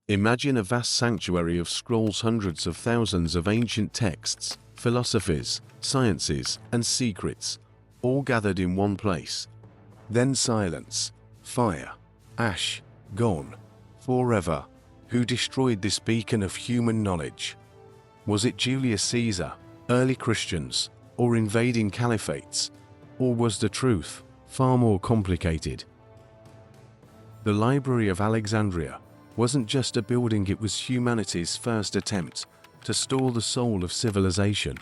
Imagine a vast sanctuary of scrolls, hundreds of thousands of ancient texts, philosophies, sciences, and secrets, all gathered in one place. Then silence, fire, ash, gone, forever. Who destroyed this beacon of human knowledge? Was it Julius Caesar, early Christians, or invading caliphates? Or was the truth far more complicated? The Library of Alexandria wasn't just a building, it was humanity's first attempt to store the soul of civilization.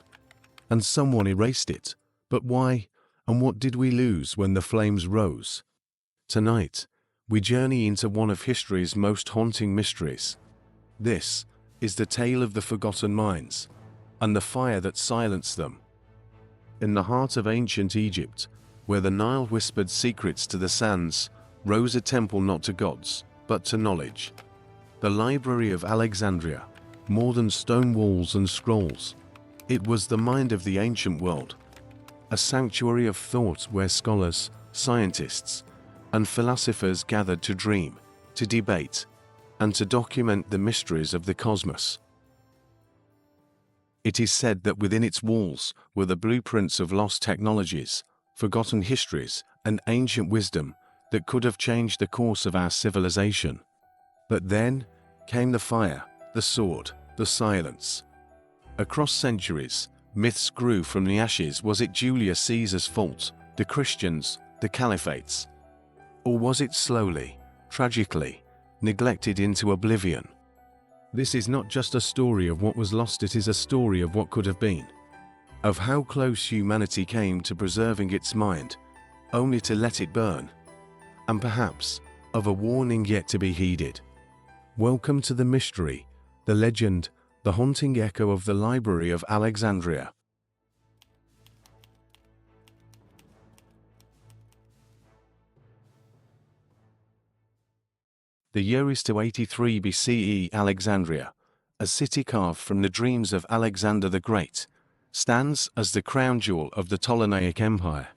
And someone erased it. But why? And what did we lose when the flames rose? Tonight, we journey into one of history's most haunting mysteries. This is the tale of the forgotten mines and the fire that silenced them. In the heart of ancient Egypt, where the Nile whispered secrets to the sands, rose a temple not to gods, but to knowledge. The Library of Alexandria, more than stone walls and scrolls. It was the mind of the ancient world, a sanctuary of thought where scholars, scientists, and philosophers gathered to dream, to debate, and to document the mysteries of the cosmos. It is said that within its walls were the blueprints of lost technologies, forgotten histories, and ancient wisdom that could have changed the course of our civilization. But then came the fire, the sword, the silence. Across centuries, myths grew from the ashes. Was it Julius Caesar's fault, the Christians, the caliphates? Or was it slowly, tragically, neglected into oblivion? This is not just a story of what was lost, it is a story of what could have been. Of how close humanity came to preserving its mind, only to let it burn. And perhaps, of a warning yet to be heeded. Welcome to the mystery, the legend, the haunting echo of the Library of Alexandria. The year is 283 BCE. Alexandria, a city carved from the dreams of Alexander the Great, stands as the crown jewel of the Ptolemaic Empire.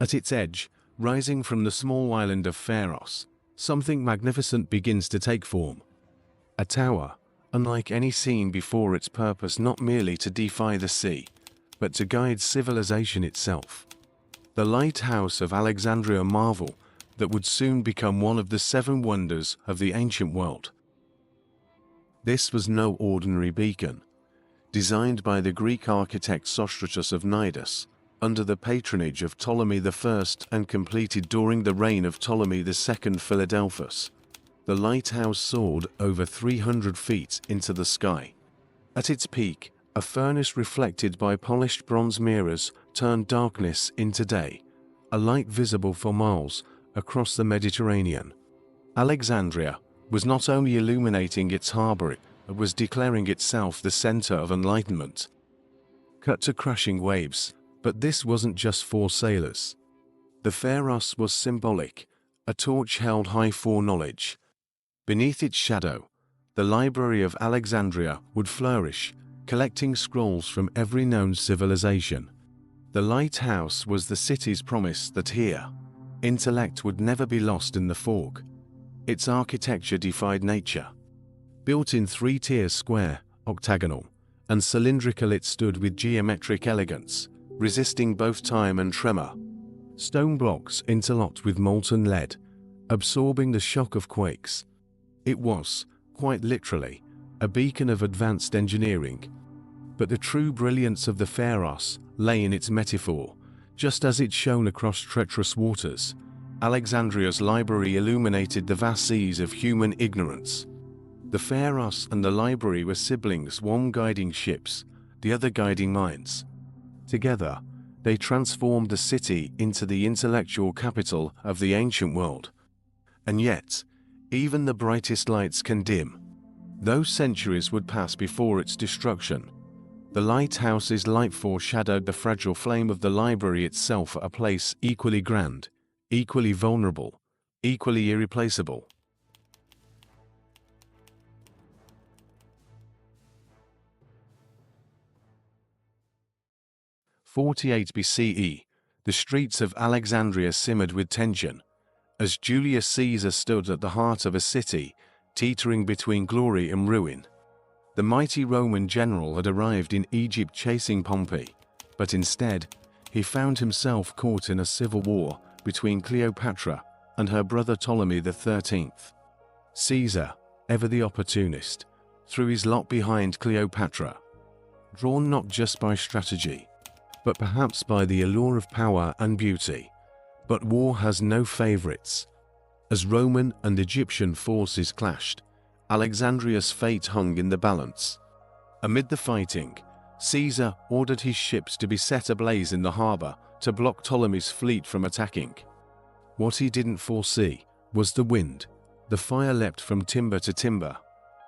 At its edge, rising from the small island of Pharos, something magnificent begins to take form. A tower, unlike any seen before, its purpose not merely to defy the sea, but to guide civilization itself. The lighthouse of Alexandria, marvel that would soon become one of the 7 wonders of the ancient world. This was no ordinary beacon. Designed by the Greek architect Sostratus of Cnidus, under the patronage of Ptolemy I and completed during the reign of Ptolemy II Philadelphus, the lighthouse soared over 300 feet into the sky. At its peak, a furnace reflected by polished bronze mirrors turned darkness into day, a light visible for miles across the Mediterranean. Alexandria was not only illuminating its harbor, it was declaring itself the center of enlightenment. Cut to crashing waves, but this wasn't just for sailors. The Pharos was symbolic, a torch held high for knowledge. Beneath its shadow, the Library of Alexandria would flourish, collecting scrolls from every known civilization. The lighthouse was the city's promise that here, intellect would never be lost in the fog. Its architecture defied nature. Built in 3 tiers, square, octagonal, and cylindrical, it stood with geometric elegance, resisting both time and tremor. Stone blocks interlocked with molten lead, absorbing the shock of quakes. It was, quite literally, a beacon of advanced engineering. But the true brilliance of the Pharos lay in its metaphor. Just as it shone across treacherous waters, Alexandria's library illuminated the vast seas of human ignorance. The Pharos and the library were siblings, one guiding ships, the other guiding minds. Together, they transformed the city into the intellectual capital of the ancient world. And yet, even the brightest lights can dim. Those centuries would pass before its destruction. The lighthouse's light foreshadowed the fragile flame of the library itself, a place equally grand, equally vulnerable, equally irreplaceable. '48 BCE, the streets of Alexandria simmered with tension. As Julius Caesar stood at the heart of a city teetering between glory and ruin. The mighty Roman general had arrived in Egypt chasing Pompey, but instead, he found himself caught in a civil war between Cleopatra and her brother Ptolemy XIII. Caesar, ever the opportunist, threw his lot behind Cleopatra, drawn not just by strategy, but perhaps by the allure of power and beauty. But war has no favorites. As Roman and Egyptian forces clashed, Alexandria's fate hung in the balance. Amid the fighting, Caesar ordered his ships to be set ablaze in the harbor to block Ptolemy's fleet from attacking. What he didn't foresee was the wind. The fire leapt from timber to timber,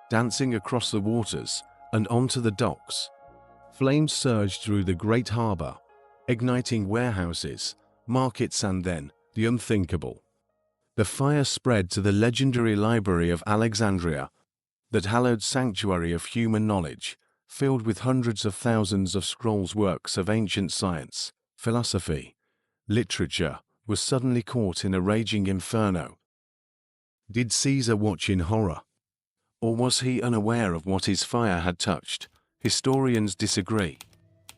dancing across the waters and onto the docks. Flames surged through the great harbor, igniting warehouses, markets, and then the unthinkable. The fire spread to the legendary Library of Alexandria, that hallowed sanctuary of human knowledge, filled with hundreds of thousands of scrolls, works of ancient science, philosophy, literature, was suddenly caught in a raging inferno. Did Caesar watch in horror? Or was he unaware of what his fire had touched? Historians disagree.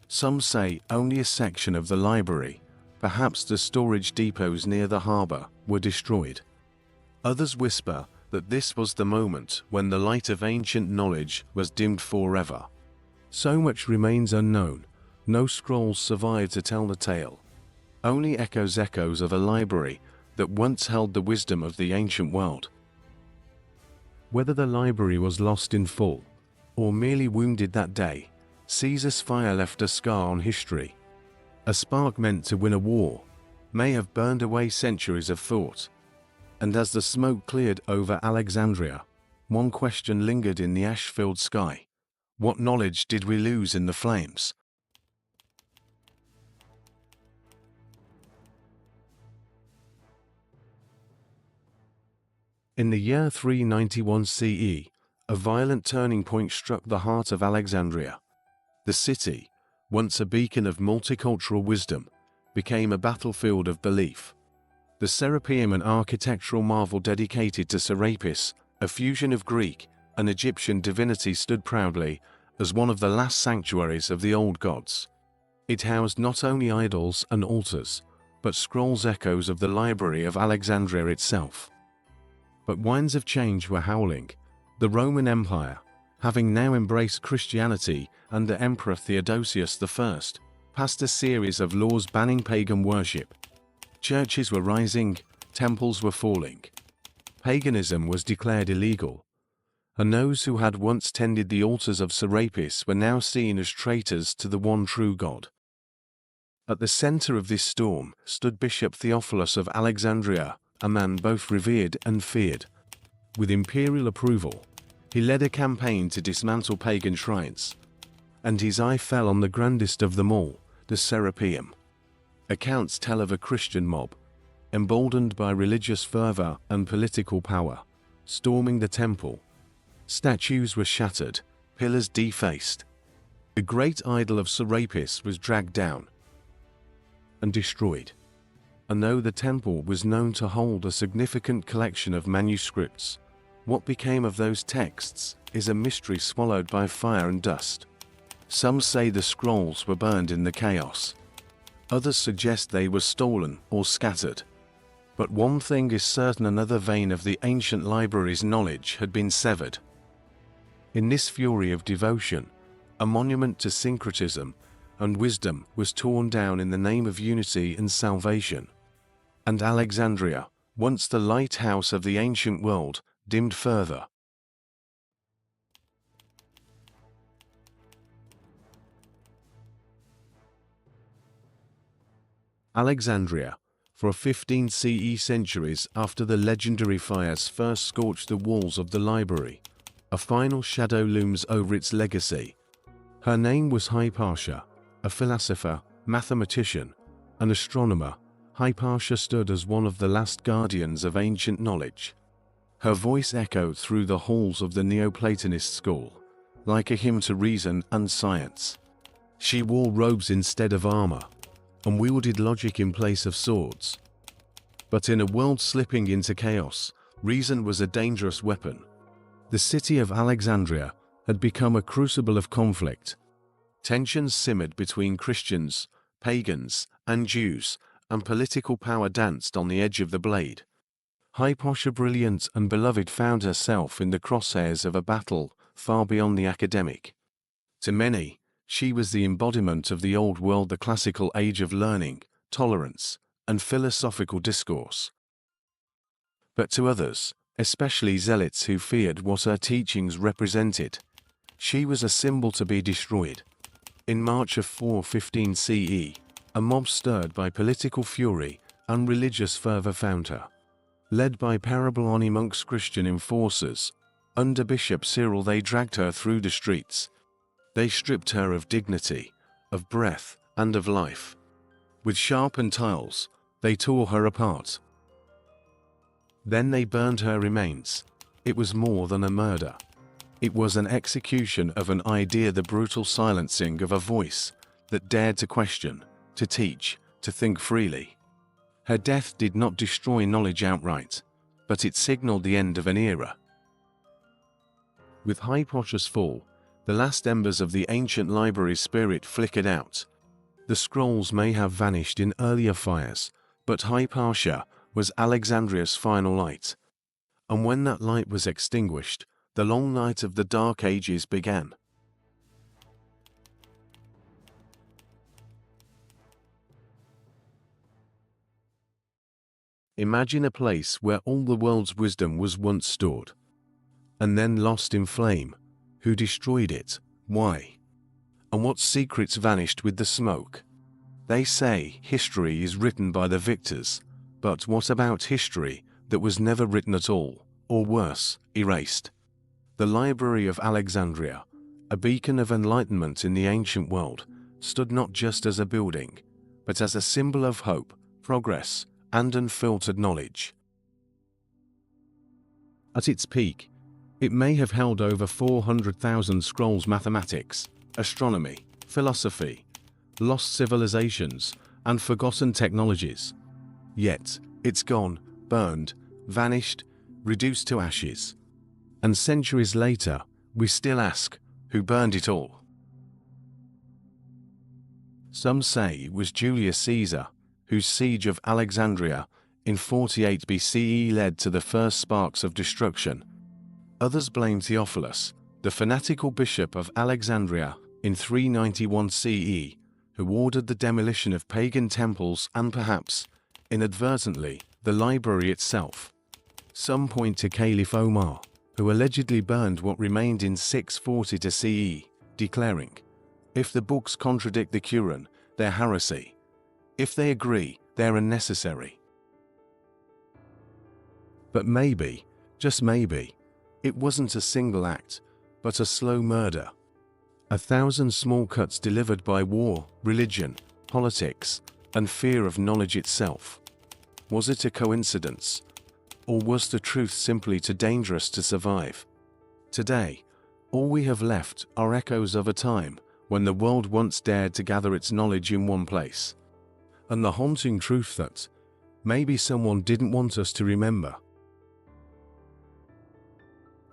Some say only a section of the library, perhaps the storage depots near the harbor, were destroyed. Others whisper that this was the moment when the light of ancient knowledge was dimmed forever. So much remains unknown. No scrolls survive to tell the tale. Only echoes of a library that once held the wisdom of the ancient world. Whether the library was lost in full, or merely wounded that day, Caesar's fire left a scar on history. A spark meant to win a war may have burned away centuries of thought. And as the smoke cleared over Alexandria, one question lingered in the ash-filled sky. What knowledge did we lose in the flames? In the year 391 CE, a violent turning point struck the heart of Alexandria. The city, once a beacon of multicultural wisdom, became a battlefield of belief. The Serapeum, an architectural marvel dedicated to Serapis, a fusion of Greek and Egyptian divinity, stood proudly as one of the last sanctuaries of the old gods. It housed not only idols and altars, but scrolls, echoes of the Library of Alexandria itself. But winds of change were howling. The Roman Empire, having now embraced Christianity under Emperor Theodosius I, passed a series of laws banning pagan worship. Churches were rising, temples were falling. Paganism was declared illegal, and those who had once tended the altars of Serapis were now seen as traitors to the one true God. At the center of this storm stood Bishop Theophilus of Alexandria, a man both revered and feared. With imperial approval, he led a campaign to dismantle pagan shrines, and his eye fell on the grandest of them all, the Serapeum. Accounts tell of a Christian mob, emboldened by religious fervor and political power, storming the temple. Statues were shattered, pillars defaced. The great idol of Serapis was dragged down and destroyed. And though the temple was known to hold a significant collection of manuscripts, what became of those texts is a mystery swallowed by fire and dust. Some say the scrolls were burned in the chaos. Others suggest they were stolen or scattered. But one thing is certain: another vein of the ancient library's knowledge had been severed. In this fury of devotion, a monument to syncretism and wisdom was torn down in the name of unity and salvation. And Alexandria, once the lighthouse of the ancient world, dimmed further. Alexandria, for 15 CE, centuries after the legendary fires first scorched the walls of the library, a final shadow looms over its legacy. Her name was Hypatia, a philosopher, mathematician, and astronomer. Hypatia stood as one of the last guardians of ancient knowledge. Her voice echoed through the halls of the Neoplatonist school, like a hymn to reason and science. She wore robes instead of armor, and wielded logic in place of swords. But in a world slipping into chaos, reason was a dangerous weapon. The city of Alexandria had become a crucible of conflict. Tensions simmered between Christians, pagans, and Jews, and political power danced on the edge of the blade. Hypatia, brilliant and beloved, found herself in the crosshairs of a battle far beyond the academic. To many, she was the embodiment of the old world, the classical age of learning, tolerance, and philosophical discourse. But to others, especially zealots who feared what her teachings represented, she was a symbol to be destroyed. In March of 415 CE, a mob stirred by political fury and religious fervor found her. Led by Parabolani monks, Christian enforcers, under Bishop Cyril, they dragged her through the streets. They stripped her of dignity, of breath, and of life. With sharpened tiles, they tore her apart. Then they burned her remains. It was more than a murder. It was an execution of an idea, the brutal silencing of a voice that dared to question, to teach, to think freely. Her death did not destroy knowledge outright, but it signaled the end of an era. With Hypatia's fall, the last embers of the ancient library's spirit flickered out. The scrolls may have vanished in earlier fires, but Hypatia was Alexandria's final light. And when that light was extinguished, the long night of the Dark Ages began. Imagine a place where all the world's wisdom was once stored, and then lost in flame. Who destroyed it? Why? And what secrets vanished with the smoke? They say history is written by the victors, but what about history that was never written at all, or worse, erased? The Library of Alexandria, a beacon of enlightenment in the ancient world, stood not just as a building, but as a symbol of hope, progress, and unfiltered knowledge. At its peak, it may have held over 400,000 scrolls: mathematics, astronomy, philosophy, lost civilizations, and forgotten technologies. Yet, it's gone, burned, vanished, reduced to ashes. And centuries later, we still ask, who burned it all? Some say it was Julius Caesar, whose siege of Alexandria in 48 BCE led to the first sparks of destruction. Others blame Theophilus, the fanatical bishop of Alexandria, in 391 CE, who ordered the demolition of pagan temples and perhaps, inadvertently, the library itself. Some point to Caliph Omar, who allegedly burned what remained in 640 CE, declaring, "If the books contradict the Quran, they're heresy. If they agree, they're unnecessary." But maybe, just maybe, it wasn't a single act, but a slow murder. 1,000 small cuts delivered by war, religion, politics, and fear of knowledge itself. Was it a coincidence? Or was the truth simply too dangerous to survive? Today, all we have left are echoes of a time when the world once dared to gather its knowledge in one place. And the haunting truth that maybe someone didn't want us to remember.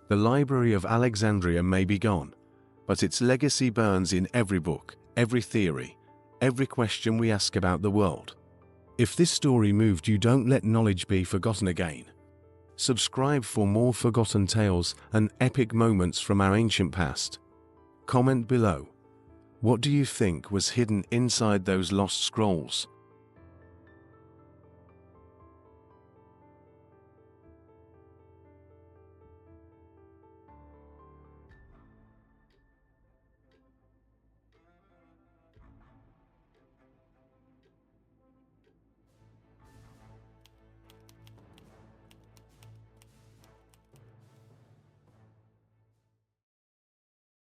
The Library of Alexandria may be gone, but its legacy burns in every book, every theory, every question we ask about the world. If this story moved you, don't let knowledge be forgotten again. Subscribe for more forgotten tales and epic moments from our ancient past. Comment below. What do you think was hidden inside those lost scrolls?